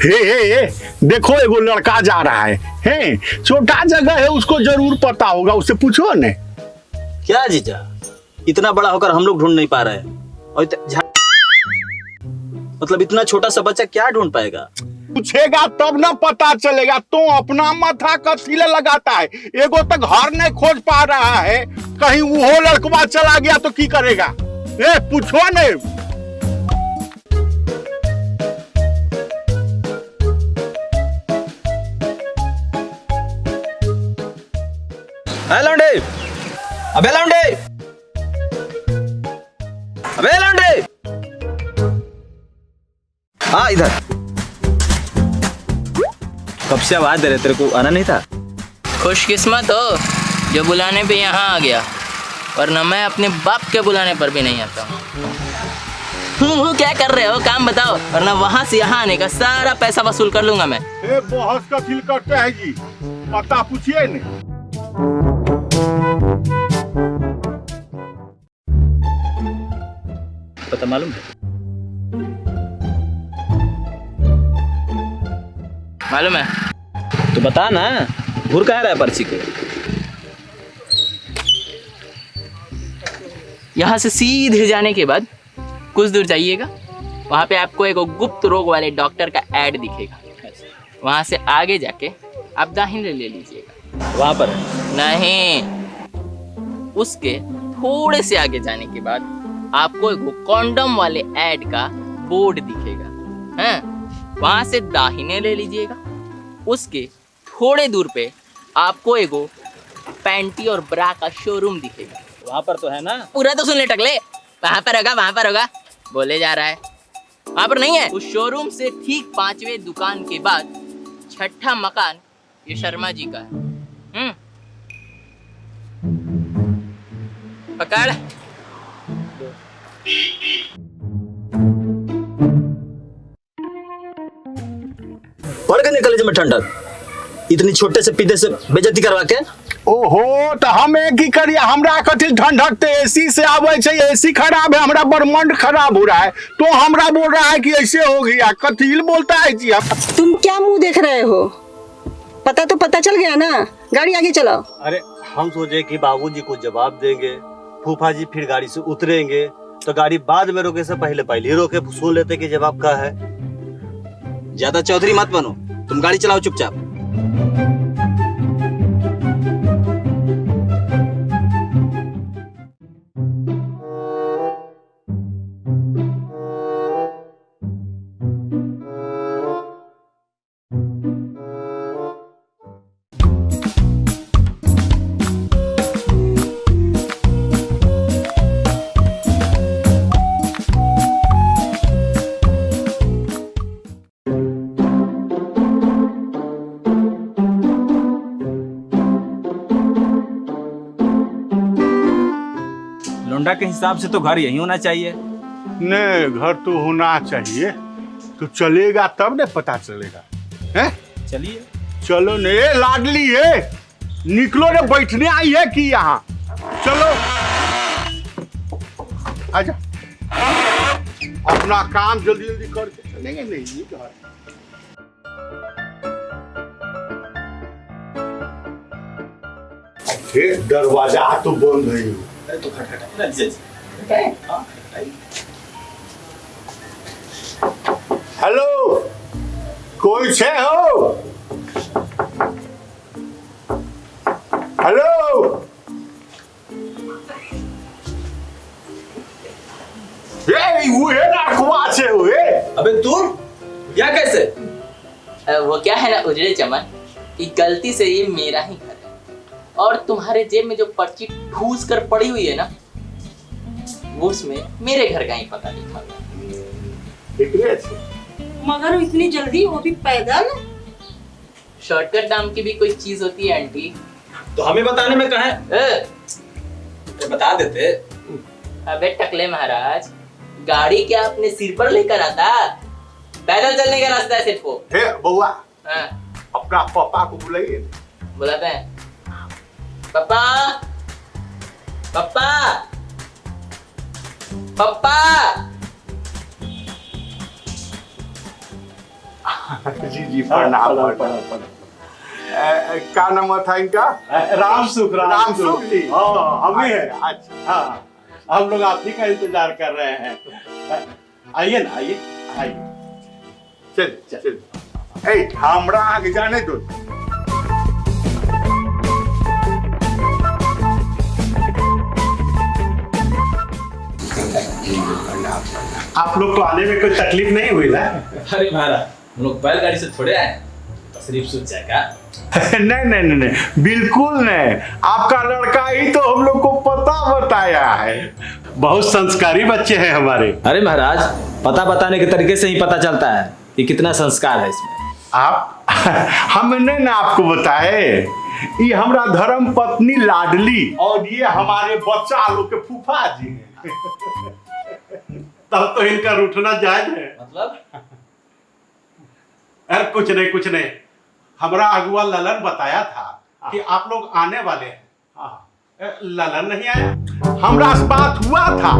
हे देखो एगो लड़का जा रहा है छोटा जगह है, उसको जरूर पता होगा, उससे पूछो ने। क्या जीजा, इतना बड़ा होकर हम लोग ढूंढ नहीं पा रहे हैं और मतलब इतना छोटा सा बच्चा क्या ढूंढ पाएगा? पूछेगा तब ना पता चलेगा। तो अपना माथा कसीले लगाता है, एगो तो घर नहीं खोज पा रहा है, कहीं वो लड़कवा चला गया तो की करेगा? पूछो ने। लौंडे, अबे लौंडे, अबे लौंडे, हाँ इधर। कब से आवाज दे रहे, तेरे को आना नहीं था? खुशकिस्मत हो जो बुलाने पे यहाँ आ गया, वरना मैं अपने बाप के बुलाने पर भी नहीं आता हूँ। क्या कर रहे हो, काम बताओ, वरना वहाँ से यहाँ आने का सारा पैसा वसूल कर लूंगा मैं। बहस का फील करते हैं जी, पता पूछिए नहीं। पता मालूम है? मालूम है तो बता ना, घूर कहाँ रहा है पर्ची को? यहाँ से सीधे जाने के बाद कुछ दूर जाइएगा, वहाँ पे आपको एक गुप्त रोग वाले डॉक्टर का ऐड दिखेगा। वहाँ से आगे जाके आप दाहिने ले लीजिएगा। वहाँ पर नहीं, उसके थोड़े से आगे जाने के बाद आपको एक कॉन्डम वाले ऐड का बोर्ड दिखेगा। हैं? वहाँ से दाहिने ले लीजिएगा। उसके थोड़े दूर पे आपको एगो पैंटी और ब्रा का शोरूम दिखेगा। वहाँ पर तो है ना? पूरा तो सुन ले टकले, वहाँ पर होगा, वहाँ पर होगा, बोले जा रहा है। वहाँ पर नहीं है। उस शोरूम से ठीक 5वें दुकान के बाद 6ठा मकान ये शर्मा जी का है। पकड़। पड़ गए कॉलेज में ठंडक, इतनी छोटे से पीते से बेइज्जती करवा के। ओहो, तो हमें की करिए, हमरा कथी ठंडक ते एसी से आवे छे, एसी खराब है, हमरा ब्रह्मांड खराब हो रहा है, तो हमरा बोल रहा है कि ऐसे हो गया। कथील बोलता है जी? तुम क्या मुंह देख रहे हो? पता तो पता चल गया ना, गाड़ी आगे चलाओ। अरे हम सोचे कि बाबूजी को जवाब देंगे, फूफा जी फिर गाड़ी से उतरेंगे, तो गाड़ी बाद में रोके से पहले ही रोके सुन लेते कि जवाब क्या है। ज्यादा चौधरी मत बनो, तुम गाड़ी चलाओ चुपचाप। लौंडा के हिसाब से तो घर यही होना चाहिए। नहीं, घर तो होना चाहिए, तो चलेगा तब ने पता चलेगा। हैं? चलिए चलो ने, लाडली है, निकलो ने, बैठने आई है कि यहाँ? चलो आजा, अपना काम जल्दी जल्दी करके चलेंगे। नहीं घर दरवाजा तो बंद है। तो खटखटा हेलो, कोई छे हो? हेलो, वो है ना छे हो? अबे तू या कैसे? वो क्या है ना उजड़े चमन, कि गलती से ये मेरा ही घर है, और तुम्हारे जेब में जो पर्ची ठूस कर पड़ी हुई है ना, वो उसमें मेरे घर का ही पता लिखा हुआ है। मगर इतनी जल्दी, वो भी पैदल? शॉर्टकट नाम की भी कोई चीज होती है आंटी। तो हमें बताने में कहा है? बता देते। अबे टकले महाराज, गाड़ी क्या अपने सिर पर लेकर आता? पैदल चलने का रास्ता है सिर्फ वो। बउआ, हाँ, अपना पापा को बुलाइए। बुलाते हैं। पापा, पापा, पापा। जी जी प्रणाम प्रणाम। क्या नाम था इनका? राम सुख राम सुख जी। हाँ हम ही हैं। अच्छा हाँ हम लोग आप ही का इंतजार कर रहे हैं। आइए ना आइए आइए। चल चल ए हमरा आगे जाने दो। आप लोग को आने में कोई तकलीफ नहीं हुई ना? अरे महाराज हम लोग बैलगाड़ी से थोड़े आए, तशरीफ सूझ जाएगा। नहीं नहीं नहीं नहीं बिल्कुल नहीं, आपका लड़का ही तो हम लोग को पता बताया है। बहुत संस्कारी बच्चे हैं हमारे। अरे महाराज पता बताने के तरीके से ही पता चलता है कि कितना संस्कार है इसमें। आप हमने ना आपको बताए, ये हमारा धर्म पत्नी लाडली और ये हमारे बच्चा लोग के फूफा जी हैं। तब तो इनका रूठना जायज है। मतलब अरे कुछ नहीं हमारा अगुआ ललन बताया था कि आप लोग आने वाले हैं। ललन नहीं आया? हमरा से बात हुआ था,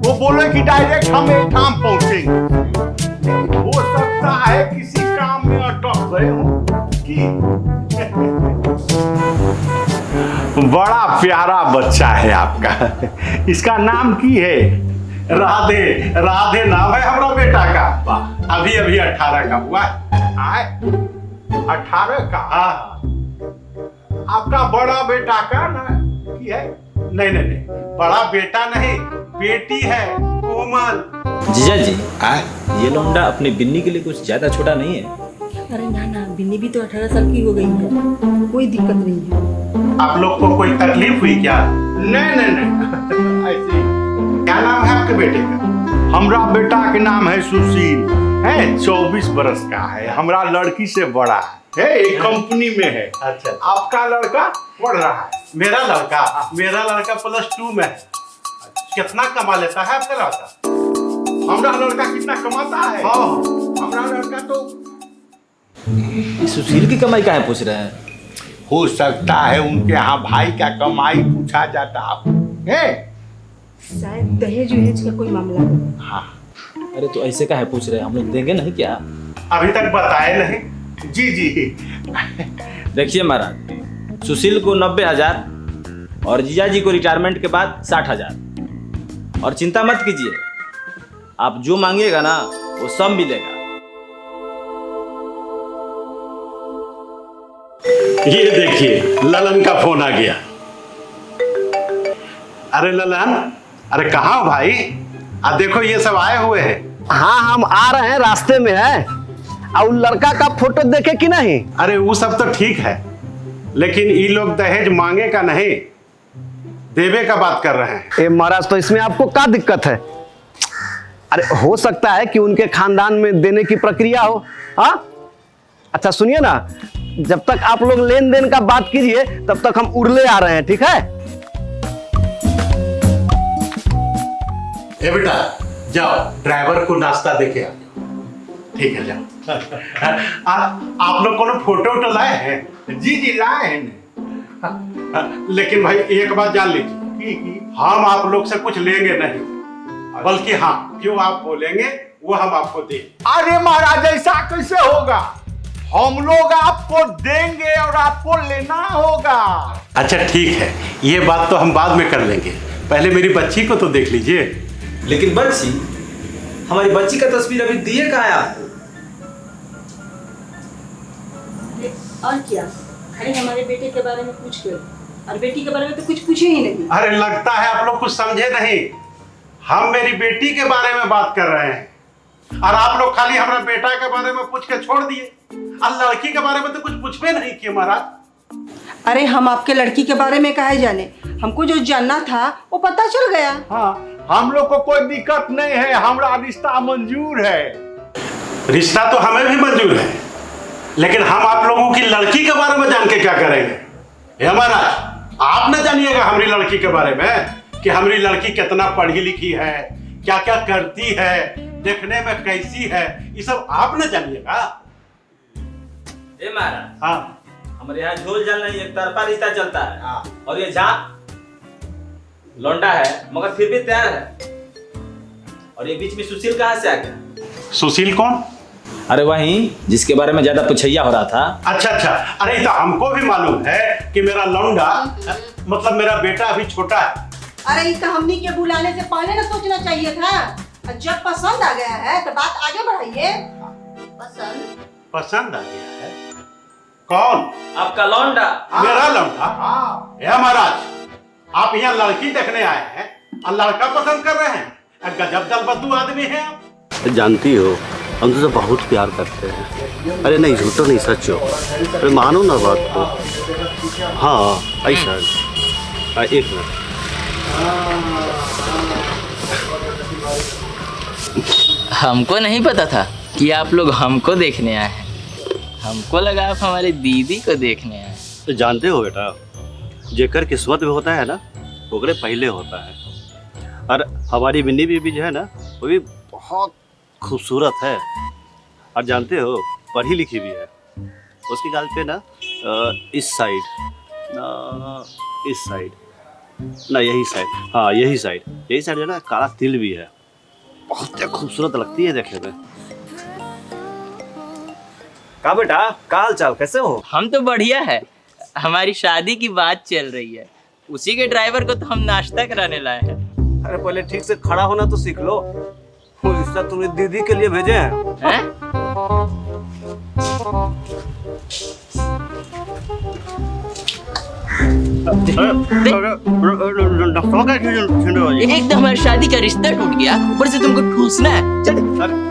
वो बोले कि डायरेक्ट हम एक काम पहुंचेंगे। हो सकता है किसी काम में अटक गए हो कि बड़ा प्यारा बच्चा है आपका। इसका नाम की है? राधे राधे नाम है हमारा बेटा का। अभी 18 का हुआ है। 18 का? हाँ आपका बड़ा बेटा का ना की है? नहीं बड़ा बेटा नहीं, बेटी है कोमल। जीजा जी ये लौंडा अपनी बिन्नी के लिए कुछ ज्यादा छोटा नहीं है? अरे ना ना, बिन्नी भी तो 18 साल की हो गई है, कोई दिक्कत नहीं है। आप लोग को कोई तकलीफ हुई क्या? नहीं ऐसे ही। क्या नाम है आपके बेटे का? हमरा बेटा के नाम है सुशील, है 24 बरस का है, हमरा लड़की से बड़ा है, एक कंपनी में है। अच्छा आपका लड़का पढ़ रहा है? मेरा लड़का +2 में है। कितना कमा लेता है आपका लड़का? हमरा लड़का कितना कमाता है? हाँ हमरा लड़का तो सुशील की कमाई कहाँ पूछ रहे हैं? हो सकता है उनके यहाँ भाई का कमाई पूछा जाता है। शायद दहेज वहेज का कोई मामला हो। हाँ अरे तो ऐसे काहे पूछ रहे हैं, हम लोग देंगे नहीं क्या? अभी तक बताए नहीं। जी जी। देखिए महाराज सुशील को 90,000 और जीजा जी को रिटायरमेंट के बाद 60,000। और चिंता मत कीजिए, आप जो मांगिएगा ना वो सब मिलेगा। ये देखिए ललन का फोन आ गया। अरे ललन, अरे कहाँ हो भाई? देखो ये सब आए हुए हैं। हाँ हम आ रहे हैं, रास्ते में है। और लड़का का फोटो देखे कि नहीं? अरे वो सब तो ठीक है, लेकिन ये लोग दहेज मांगे का नहीं, देवे का बात कर रहे हैं। ए महाराज तो इसमें आपको क्या दिक्कत है? अरे हो सकता है कि उनके खानदान में देने की प्रक्रिया हो। हाँ अच्छा सुनिए ना, जब तक आप लोग लेन देन का बात कीजिए तब तक हम उड़ले आ रहे हैं, ठीक है? ए बेटा जाओ ड्राइवर को नाश्ता देके आओ। ठीक है जाओ। आप लोग कोनो फोटो वोटो लाए हैं? जी जी लाए हैं। लेकिन भाई एक बात जान लीजिए, हम आप लोग से कुछ लेंगे नहीं, बल्कि हाँ जो आप बोलेंगे वो हम आपको देंगे। अरे महाराज ऐसा कैसे होगा? हम लोग आपको देंगे और आपको लेना होगा। अच्छा ठीक है, ये बात तो हम बाद में कर लेंगे, पहले मेरी बच्ची को तो देख लीजिए। लेकिन बच्ची, हमारी बच्ची का तस्वीर अभी दिए कहाँ है आपको? और क्या, खाली हमारे बेटे के बारे में पूछ गए और बेटी के बारे में तो कुछ पूछे ही नहीं। अरे लगता है आप लोग कुछ समझे नहीं, हम मेरी बेटी के बारे में बात कर रहे हैं और आप लोग खाली हमारा बेटा के बारे में पूछ के छोड़ दिए और लड़की के बारे में तो कुछ पूछबे नहीं किए महाराज। अरे हम आपके लड़की के बारे में काहे जाने, हमको जो जानना था वो पता चल गया। हाँ हम लोग को कोई दिक्कत नहीं है, हमारा रिश्ता मंजूर है। रिश्ता तो हमें भी मंजूर है, लेकिन हम आप लोगों की लड़की के बारे में जान के क्या करेंगे? हे महाराज आप न जानिएगा हमारी लड़की के बारे में कि हमारी लड़की कितना पढ़ी लिखी है, क्या क्या करती है, देखने में कैसी है, ये सब आप न जानिएगा। ए महाराज, हाँ हमारे यहाँ झोल झाल नहीं, एक तरफा रिश्ता चलता है। हाँ। और ये जहाँ लौंडा है मगर फिर भी तैयार है। और ये बीच में सुशील कहाँ से आ गया? सुशील कौन? अरे वही जिसके बारे में ज्यादा पुछैया हो रहा था। अच्छा अच्छा, अरे तो हमको भी मालूम है कि मेरा लौंडा मतलब मेरा बेटा अभी छोटा है। अरे तो हमनी के बुलाने से पहले ना सोचना चाहिए था। जब पसंद आ गया है तो बात आगे बढ़ाइए। पसंद आ गया है? कौन? आपका लौंडा। मेरा लौंडा? हे महाराज, आप यहाँ लड़की देखने आए हैं और लड़का पसंद कर रहे हैं? गजब दलबदलू आदमी है आप। जानती हो हम तुझसे बहुत प्यार करते हैं। अरे नहीं, झूठो नहीं, सच हो। अरे मानो ना बात को। हाँ ऐसा है। एक मिनट। हमको नहीं पता था कि आप लोग हमको देखने आए हैं। हमको लगा आप हमारी दीदी को देखने आए। तो जानते हो बेटा, जेकर किस्मत में होता है ना ओकरे पहले होता है। और हमारी मिन्नी बीबी जो है ना वो भी बहुत खूबसूरत है। और जानते हो पढ़ी लिखी भी है। उसकी गाल पे ना इस साइड ना, इस साइड ना, यही साइड, हाँ यही साइड जो ना काला तिल भी है। बहुत खूबसूरत लगती है देखने में। का बेटा, का हाल चाल, कैसे हो? हम तो बढ़िया है। हमारी शादी की बात चल रही है। उसी के ड्राइवर को तो हम नाश्ता कराने लाए हैं। अरे पहले ठीक से खड़ा होना तो सीख लो। वो रिश्ता तुमने दीदी के लिए भेजे हैं? एकदम हमारी शादी का रिश्ता टूट गया, ऊपर से तुमको ठूसना है। चल।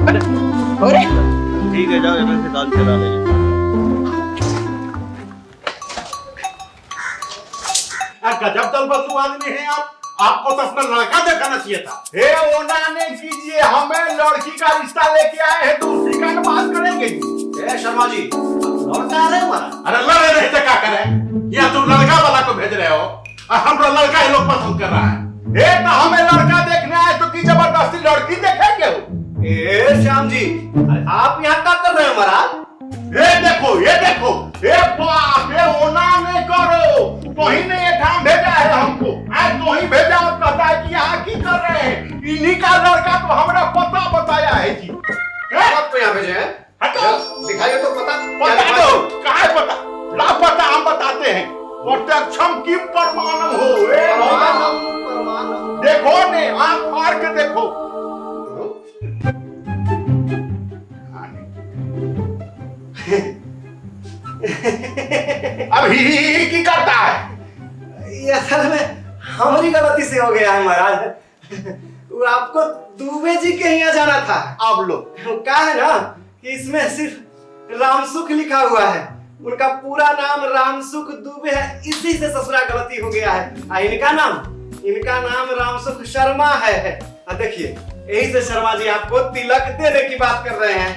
अरे ठीक है, जाओ यहाँ से दाल चला ले। गजब दलबदलू आदमी है आप। आपको तो अपना लड़का दिखाना चाहिए था। हे ओना ने कीजिए, हमें लड़की का रिश्ता लेके आए हैं, दूसरी का बात करेंगे। शर्मा जी लौटा रहे हमारा। अरे लड़े नहीं तो क्या करें? या तुम लड़का वाला को भेज रहे हो और हमरा लड़का ही लोग पसंद कर रहा है। ए तो हमें लड़का देखने आए तो की जबरदस्ती लड़की देखेंगे? ए श्याम जी, आप यहाँ क्या कर रहे हैं महाराज? ये देखो, ए बाप, ये ओना नहीं करो। तो ही ने ये काम भेजा है हमको। आज तो ही भेजा और कहता है कि यहाँ की कर रहे हैं। इन्हीं का लड़का तो हमरा पता बताया है जी। आप तो यहाँ भेजे हैं? हटो, दिखाइए तो पता। बता दो। कहाँ पता? ला पता, हम बताते हैं। प्रत्यक्षम की प्रमाणम हो। देखो ने, आंख मार के देखो। अब ही की करता है? ये असल में हमारी गलती से हो गया है महाराज। वो आपको दुबे जी के यहाँ जाना था। अब लो कहा है ना कि इसमें सिर्फ रामसुख लिखा हुआ है। उनका पूरा नाम रामसुख दुबे है, इसी से ससुरा गलती हो गया है। इनका नाम रामसुख शर्मा है। देखिए यही से शर्मा जी आपको तिलक देने की बात कर रहे हैं।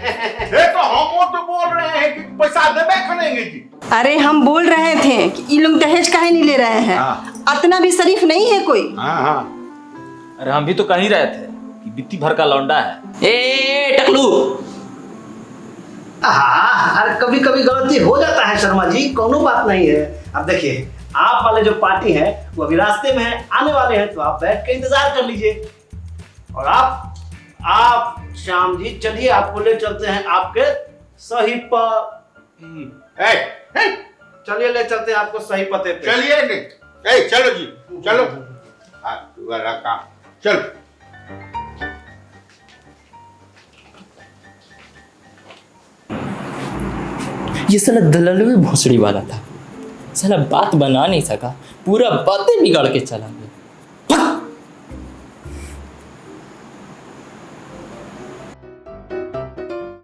ये तो हम तो बोल रहे हैं कि पैसा देबे करेंगे जी। अरे हम बोल रहे थे कि ये लोग दहेज काहे नहीं ले रहे हैं। इतना भी शरीफ नहीं है कोई। अरे हम भी तो कह ही रहे थे कि बित्ती भर का लौंडा है। ए टकलू, अरे कभी कभी गलती हो जाता है शर्मा जी, कोनो बात नहीं है। अब देखिए आप वाले जो पार्टी है वो अभी रास्ते में है, आने वाले हैं, तो आप बैठ के इंतजार कर लीजिए। और आप श्याम जी चलिए, आपको ले चलते हैं आपके सही पर। चलिए ले चलते हैं आपको सही पते पे। चलिए चलो जी, चलो। काम चलो। ये साला दलालू भोसड़ी वाला था। साला बात बना नहीं सका, पूरा बातें बिगाड़ के चला गया।